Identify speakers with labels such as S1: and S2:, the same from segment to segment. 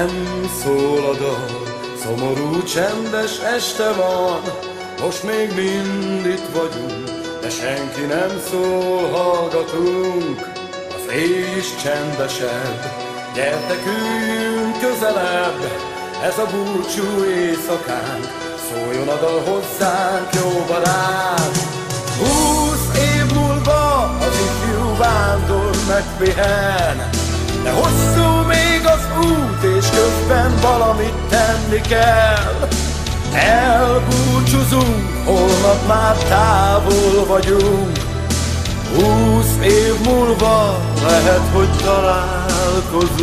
S1: Nem szól a dal, szomorú, csendes este van. Most még mind itt vagyunk, de senki nem szól, hallgatunk. Az éj is csendesebb, gyertek üljünk közelebb. Ez a búcsú éjszakánk, szóljon a dal hozzánk, jó barát. 20 év múlva az ifjú vándor megpihen, de hosszú még az út, és közben valamit tenni kell. Elbúcsúzunk, holnap már távol vagyunk. 20 év múlva lehet, hogy találkozunk.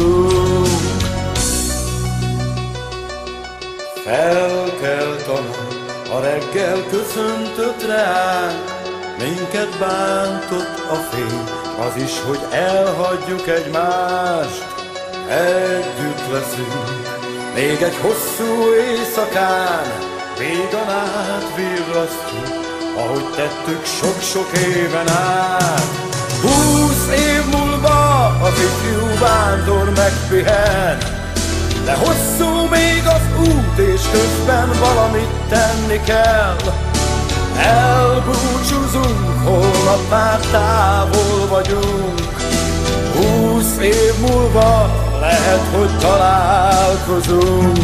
S1: Felkelt a nap, a reggel köszöntött ránk, minket bántott a fény, az is, hogy elhagyjuk egymást. Együtt leszünk, még egy hosszú éjszakán, vígan át virrasztjuk, ahogy tettük sok-sok éven át. 20 év múlva az ifjú vándor megpihen, de hosszú még az út, és közben valamit tenni kell. Elbúcsúzunk, holnap már távol vagyunk. 20 év múlva lehet, hogy találkozunk.